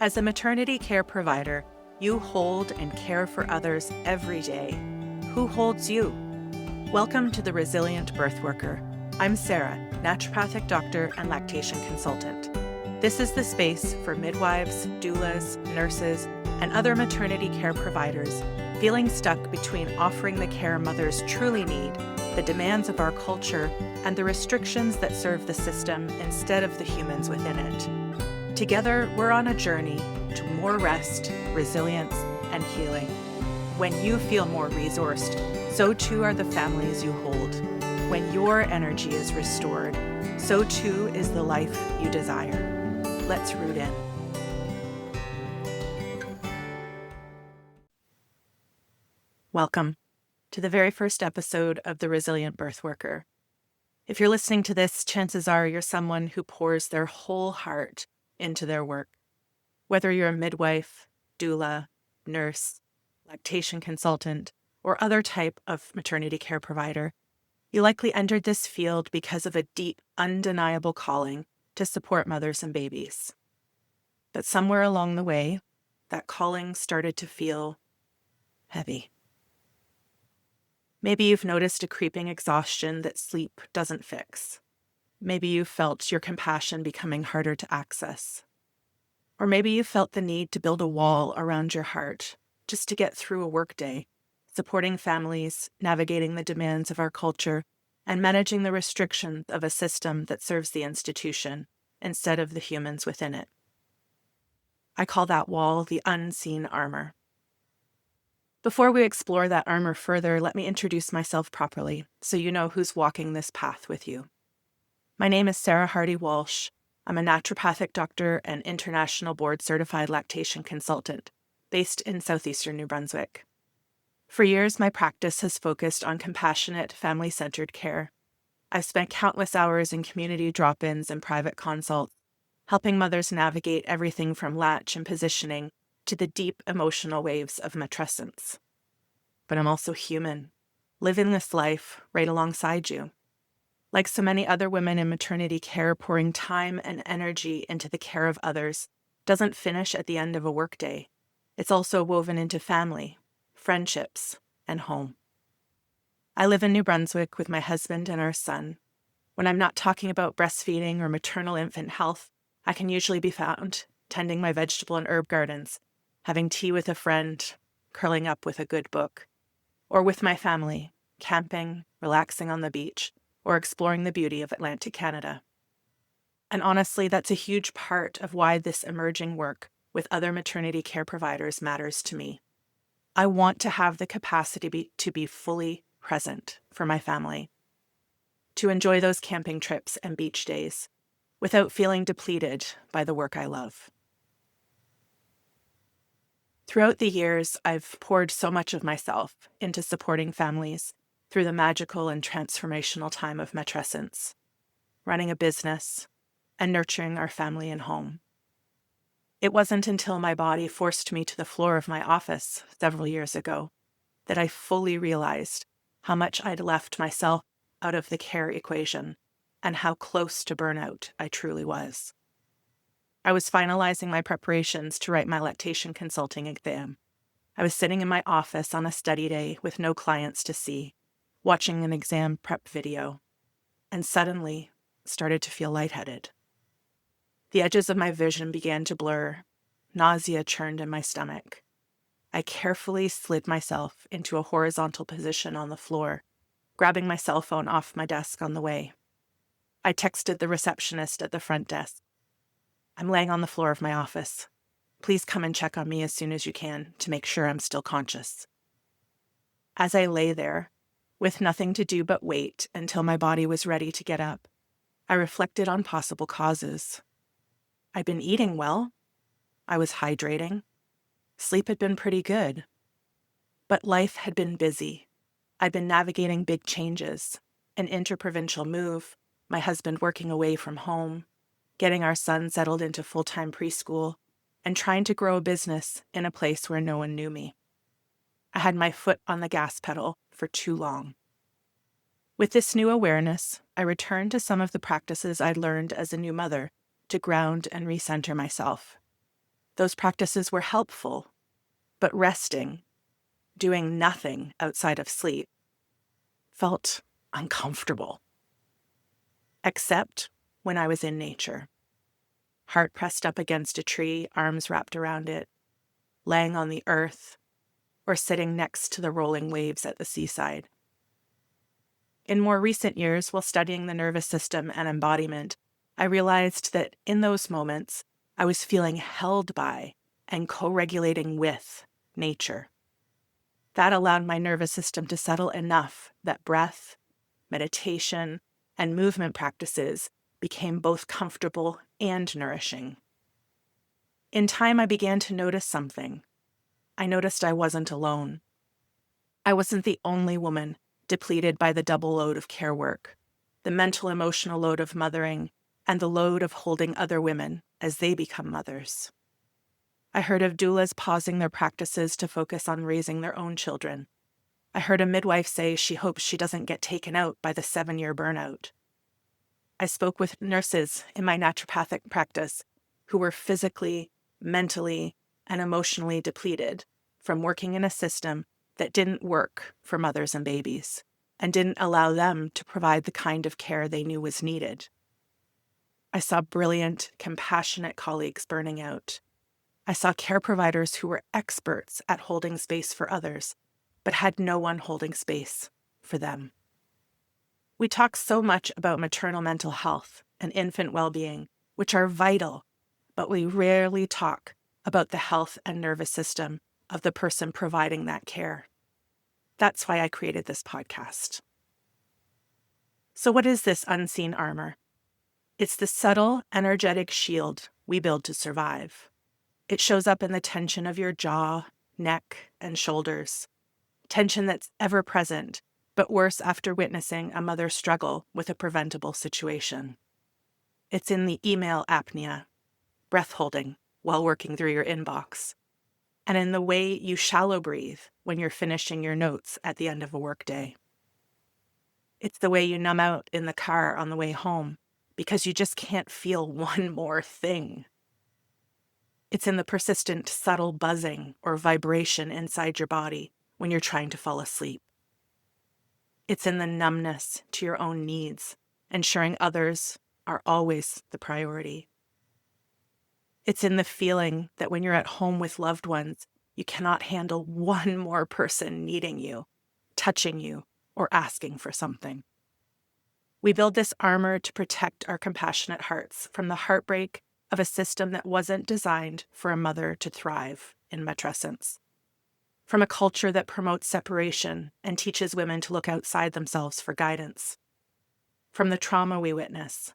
As a maternity care provider, you hold and care for others every day. Who holds you? Welcome to the Resilient Birth Worker. I'm Sarah, naturopathic doctor and lactation consultant. This is the space for midwives, doulas, nurses, and other maternity care providers feeling stuck between offering the care mothers truly need, the demands of our culture, and the restrictions that serve the system instead of the humans within it. Together, we're on a journey to more rest, resilience, and healing. When you feel more resourced, so too are the families you hold. When your energy is restored, so too is the life you desire. Let's root in. Welcome to the very first episode of The Resilient Birth Worker. If you're listening to this, chances are you're someone who pours their whole heart into their work. Whether you're a midwife, doula, nurse, lactation consultant, or other type of maternity care provider, you likely entered this field because of a deep, undeniable calling to support mothers and babies. But somewhere along the way, that calling started to feel heavy. Maybe you've noticed a creeping exhaustion that sleep doesn't fix. Maybe you felt your compassion becoming harder to access. Or maybe you felt the need to build a wall around your heart just to get through a workday, supporting families, navigating the demands of our culture, and managing the restrictions of a system that serves the institution instead of the humans within it. I call that wall the Unseen Armour. Before we explore that armor further, let me introduce myself properly so you know who's walking this path with you. My name is Sarah Hardy Walsh. I'm a naturopathic doctor and international board-certified lactation consultant based in southeastern New Brunswick. For years, my practice has focused on compassionate, family-centered care. I've spent countless hours in community drop-ins and private consults, helping mothers navigate everything from latch and positioning to the deep emotional waves of matrescence. But I'm also human, living this life right alongside you. Like so many other women in maternity care, pouring time and energy into the care of others doesn't finish at the end of a workday. It's also woven into family, friendships, and home. I live in New Brunswick with my husband and our son. When I'm not talking about breastfeeding or maternal infant health, I can usually be found tending my vegetable and herb gardens, having tea with a friend, curling up with a good book, or with my family, camping, relaxing on the beach, or exploring the beauty of Atlantic Canada. And honestly, that's a huge part of why this emerging work with other maternity care providers matters to me. I want to have the capacity to be fully present for my family, to enjoy those camping trips and beach days without feeling depleted by the work I love. Throughout the years, I've poured so much of myself into supporting families through the magical and transformational time of matrescence, running a business, and nurturing our family and home. It wasn't until my body forced me to the floor of my office several years ago that I fully realized how much I'd left myself out of the care equation and how close to burnout I truly was. I was finalizing my preparations to write my lactation consulting exam. I was sitting in my office on a study day with no clients to see, watching an exam prep video, and suddenly started to feel lightheaded. The edges of my vision began to blur. Nausea churned in my stomach. I carefully slid myself into a horizontal position on the floor, grabbing my cell phone off my desk on the way. I texted the receptionist at the front desk. I'm laying on the floor of my office. Please come and check on me as soon as you can to make sure I'm still conscious. As I lay there, with nothing to do but wait until my body was ready to get up, I reflected on possible causes. I'd been eating well. I was hydrating. Sleep had been pretty good. But life had been busy. I'd been navigating big changes, an interprovincial move, my husband working away from home, getting our son settled into full-time preschool, and trying to grow a business in a place where no one knew me. I had my foot on the gas pedal for too long. With this new awareness, I returned to some of the practices I'd learned as a new mother to ground and recenter myself. Those practices were helpful, but resting, doing nothing outside of sleep, felt uncomfortable. Except when I was in nature, heart pressed up against a tree, arms wrapped around it, laying on the earth, or sitting next to the rolling waves at the seaside. In more recent years, while studying the nervous system and embodiment, I realized that in those moments, I was feeling held by and co-regulating with nature. That allowed my nervous system to settle enough that breath, meditation, and movement practices became both comfortable and nourishing. In time, I began to notice something. I noticed I wasn't alone. I wasn't the only woman depleted by the double load of care work, the mental emotional load of mothering, and the load of holding other women as they become mothers. I heard of doulas pausing their practices to focus on raising their own children. I heard a midwife say she hopes she doesn't get taken out by the 7-year burnout. I spoke with nurses in my naturopathic practice who were physically, mentally, and emotionally depleted from working in a system that didn't work for mothers and babies and didn't allow them to provide the kind of care they knew was needed. I saw brilliant, compassionate colleagues burning out. I saw care providers who were experts at holding space for others, but had no one holding space for them. We talk so much about maternal mental health and infant well-being, which are vital, but we rarely talk about the health and nervous system of the person providing that care. That's why I created this podcast. So what is this unseen armor? It's the subtle, energetic shield we build to survive. It shows up in the tension of your jaw, neck, and shoulders. Tension that's ever present, but worse after witnessing a mother struggle with a preventable situation. It's in the email apnea, breath holding while working through your inbox, and in the way you shallow breathe when you're finishing your notes at the end of a workday. It's the way you numb out in the car on the way home because you just can't feel one more thing. It's in the persistent, subtle buzzing or vibration inside your body when you're trying to fall asleep. It's in the numbness to your own needs, ensuring others are always the priority. It's in the feeling that when you're at home with loved ones, you cannot handle one more person needing you, touching you, or asking for something. We build this armor to protect our compassionate hearts from the heartbreak of a system that wasn't designed for a mother to thrive in matrescence, from a culture that promotes separation and teaches women to look outside themselves for guidance, from the trauma we witness,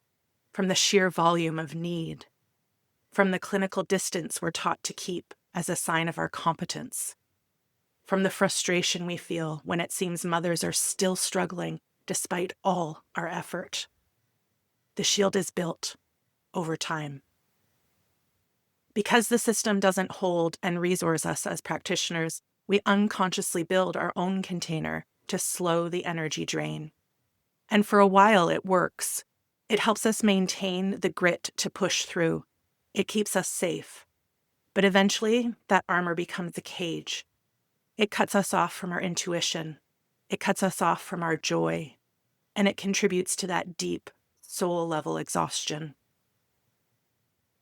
from the sheer volume of need, from the clinical distance we're taught to keep as a sign of our competence, from the frustration we feel when it seems mothers are still struggling despite all our effort. The shield is built over time. Because the system doesn't hold and resource us as practitioners, we unconsciously build our own container to slow the energy drain. And for a while it works. It helps us maintain the grit to push through. It keeps us safe. But eventually, that armor becomes a cage. It cuts us off from our intuition. It cuts us off from our joy. And it contributes to that deep, soul-level exhaustion.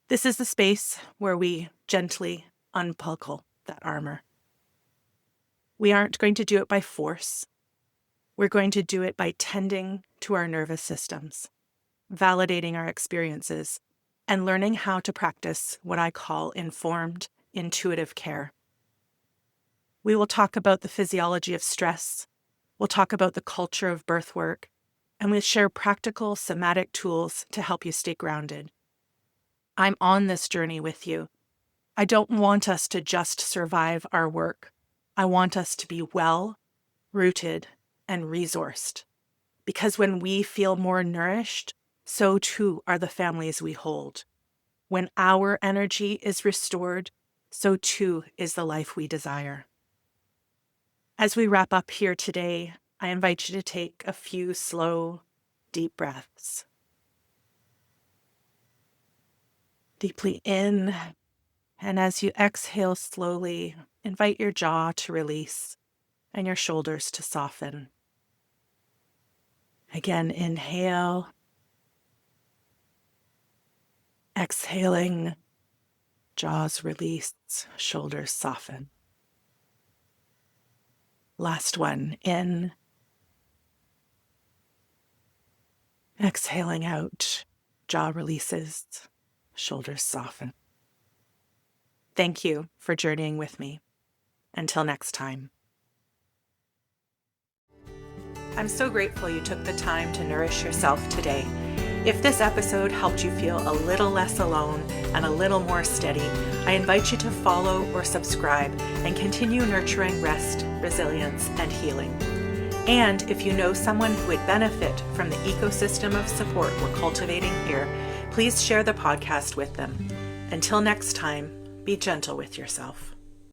This is the space where we gently unbuckle that armor. We aren't going to do it by force. We're going to do it by tending to our nervous systems, validating our experiences, and learning how to practice what I call informed, intuitive care. We will talk about the physiology of stress. We'll talk about the culture of birth work, and we'll share practical somatic tools to help you stay grounded. I'm on this journey with you. I don't want us to just survive our work. I want us to be well, rooted, and resourced. Because when we feel more nourished, so too are the families we hold. When our energy is restored, so too is the life we desire. As we wrap up here today, I invite you to take a few slow, deep breaths. Deeply in And as you exhale slowly, invite your jaw to release and your shoulders to soften. Again, inhale. Exhaling, jaws release, shoulders soften. Last one, in. Exhaling out, jaw releases, shoulders soften. Thank you for journeying with me. Until next time. I'm so grateful you took the time to nourish yourself today. If this episode helped you feel a little less alone and a little more steady, I invite you to follow or subscribe and continue nurturing rest, resilience, and healing. And if you know someone who would benefit from the ecosystem of support we're cultivating here, please share the podcast with them. Until next time, be gentle with yourself.